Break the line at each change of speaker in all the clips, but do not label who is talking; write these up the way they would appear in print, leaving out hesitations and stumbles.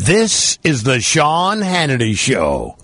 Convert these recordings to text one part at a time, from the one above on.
This is the Sean Hannity Show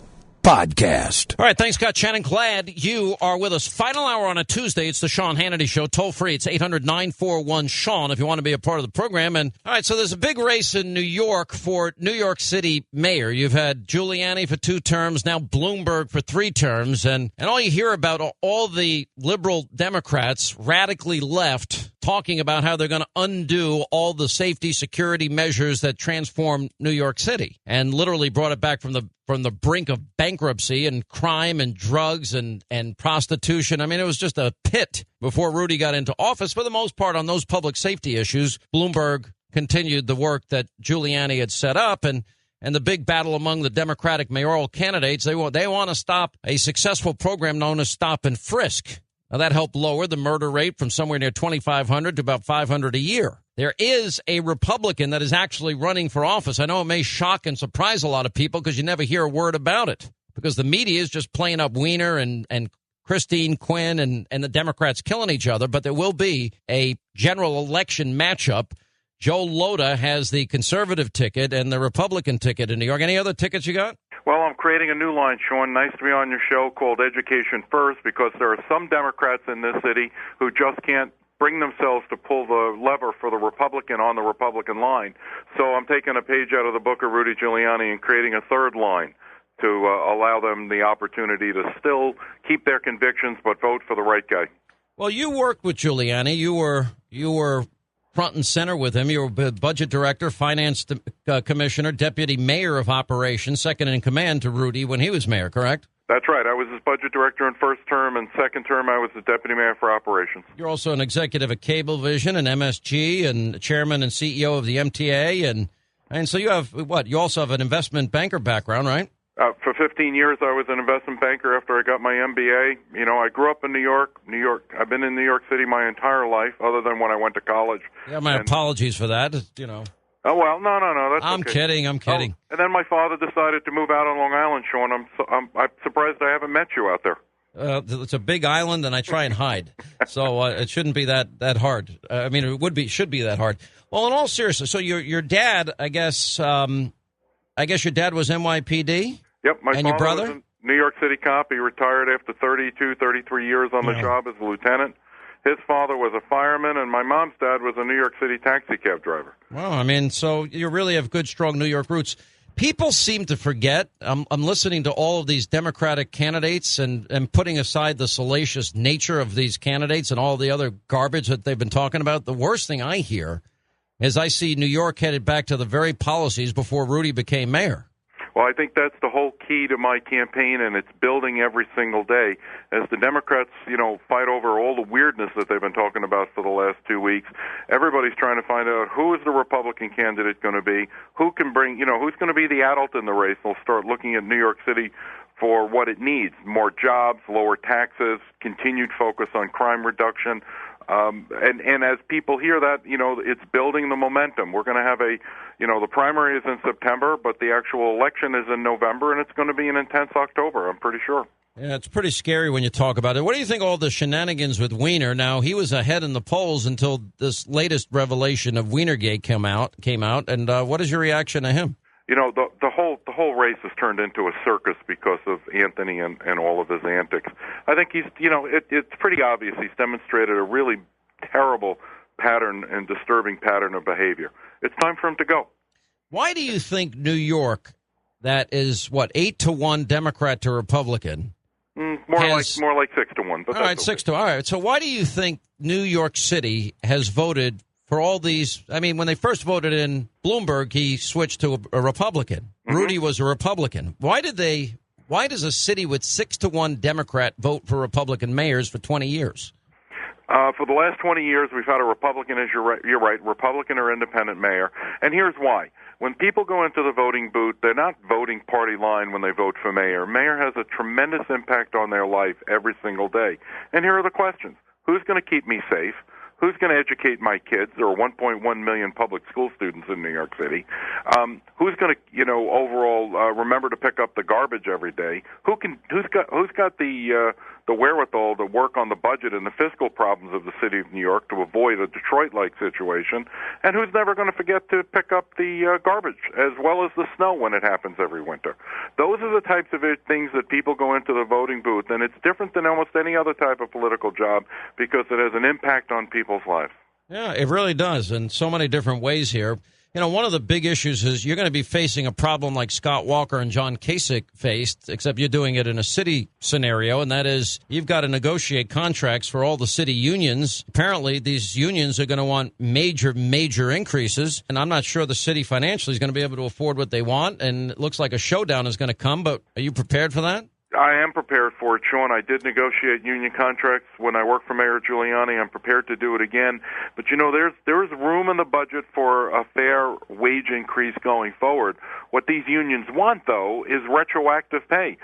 podcast.
All right, thanks, Scott Shannon. Glad you are with us. Final hour on a Tuesday. It's the Sean Hannity Show. Toll free. It's 800-941-SEAN if you want to be a part of the program. And all right, so there's a big race in New York for New York City mayor. You've had Giuliani for 2 terms, now Bloomberg for 3 terms. And all you hear about are all the liberal Democrats, radically left, talking about how they're going to undo all the safety security measures that transformed New York City and literally brought it back from the brink of bankruptcy and crime and drugs and prostitution. I mean, it was just a pit before Rudy got into office. For the most part, on those public safety issues, Bloomberg continued the work that Giuliani had set up. And the big battle among the Democratic mayoral candidates, they want to stop a successful program known as Stop and Frisk. Now, that helped lower the murder rate from somewhere near 2,500 to about 500 a year. There is a Republican that is actually running for office. I know it may shock and surprise a lot of people because you never hear a word about it because the media is just playing up Weiner and Christine Quinn and the Democrats killing each other. But there will be a general election matchup. Joe Lhota has the conservative ticket and the Republican ticket in New York. Any other tickets you got?
Well, I'm creating a new line, Sean. Nice to be on your show called Education First because there are some Democrats in this city who just can't bring themselves to pull the lever for the Republican on the Republican line. So I'm taking a page out of the book of Rudy Giuliani and creating a third line to allow them the opportunity to still keep their convictions but vote for the right guy.
Well, you worked with Giuliani. You were front and center with him. You were budget director, finance commissioner, deputy mayor of operations, second in command to Rudy when he was mayor, correct?
That's right. I was his budget director in first term, and second term I was the deputy mayor for operations.
You're also an executive at Cablevision and MSG and chairman and CEO of the MTA. And so you have what? You also have an investment banker background, right?
For 15 years, I was an investment banker after I got my MBA. You know, I grew up in New York. I've been in New York City my entire life, other than when I went to college.
Yeah, my apologies for that, you know.
Oh, well, no, that's
I'm
okay.
kidding. Oh,
and then my father decided to move out on Long Island, Sean. I'm surprised I haven't met you out there.
It's a big island, and I try and hide. So it shouldn't be that hard. I mean, it should be that hard. Well, in all seriousness, so your dad, I guess your dad was NYPD?
Yep, my
and
father
your brother?
was a New York City cop. He retired after 32, 33 years on the job as a lieutenant. His father was a fireman, and my mom's dad was a New York City taxi cab driver.
Well, I mean, so you really have good, strong New York roots. People seem to forget. I'm listening to all of these Democratic candidates and putting aside the salacious nature of these candidates and all the other garbage that they've been talking about. The worst thing I hear is I see New York headed back to the very policies before Rudy became mayor.
Well, I think that's the whole key to my campaign, and it's building every single day. As the Democrats, fight over all the weirdness that they've been talking about for the last 2 weeks, everybody's trying to find out who is the Republican candidate going to be, who can bring, who's going to be the adult in the race. They'll start looking at New York City for what it needs: more jobs, lower taxes, continued focus on crime reduction. And as people hear that, it's building the momentum. We're going to have the primary is in September, but the actual election is in November, and it's going to be an intense October, I'm pretty sure.
Yeah, it's pretty scary when you talk about it. What do you think of all the shenanigans with Weiner? Now, he was ahead in the polls until this latest revelation of Weinergate came out. And what is your reaction to him?
The whole race has turned into a circus because of Anthony and all of his antics. I think it's pretty obvious he's demonstrated a really terrible pattern and disturbing pattern of behavior. It's time for him to go.
Why do you think New York, that is 8-1 Democrat to Republican?
More like 6-1. But
all right, 6-2. All right. So why do you think New York City has voted for all these? I mean, when they first voted in Bloomberg, he switched to a Republican. Mm-hmm. Rudy was a Republican. Why does a city with 6-1 Democrat vote for Republican mayors for 20 years?
For the last 20 years, we've had a Republican, as you're right, Republican or independent mayor. And here's why. When people go into the voting booth, they're not voting party line when they vote for mayor. Mayor has a tremendous impact on their life every single day. And here are the questions. Who's going to keep me safe? Who's going to educate my kids? There are 1.1 million public school students in New York City. Who's going to, overall remember to pick up the garbage every day? Who's got the the wherewithal to work on the budget and the fiscal problems of the city of New York to avoid a Detroit-like situation, and who's never going to forget to pick up the garbage as well as the snow when it happens every winter. Those are the types of things that people go into the voting booth, and it's different than almost any other type of political job because it has an impact on people's lives.
Yeah, it really does in so many different ways here. You know, one of the big issues is you're going to be facing a problem like Scott Walker and John Kasich faced, except you're doing it in a city scenario, and that is you've got to negotiate contracts for all the city unions. Apparently, these unions are going to want major increases, and I'm not sure the city financially is going to be able to afford what they want, and it looks like a showdown is going to come, but are you prepared for that?
I am prepared for it, Sean. I did negotiate union contracts when I worked for Mayor Giuliani. I'm prepared to do it again. But, you know, there's room in the budget for a fair wage increase going forward. What these unions want, though, is retroactive pay.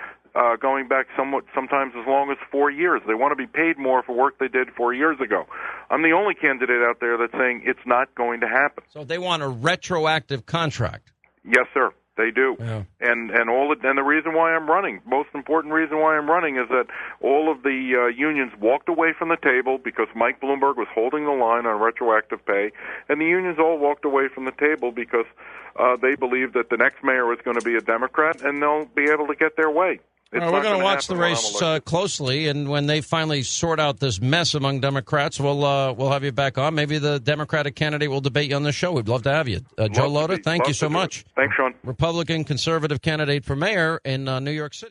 Going back sometimes as long as 4 years. They want to be paid more for work they did 4 years ago. I'm the only candidate out there that's saying it's not going to happen.
So they want a retroactive contract.
Yes, sir. They do.
Yeah.
And the reason why I'm running, most important reason why I'm running is that all of the unions walked away from the table because Mike Bloomberg was holding the line on retroactive pay, and the unions all walked away from the table because they believe that the next mayor is going to be a Democrat and they'll be able to get their way.
We're going to watch the race closely, and when they finally sort out this mess among Democrats, we'll have you back on. Maybe the Democratic candidate will debate you on the show. We'd love to have you. Joe Lhota, thank you so much.
Thanks, Sean.
Republican conservative candidate for mayor in New York City.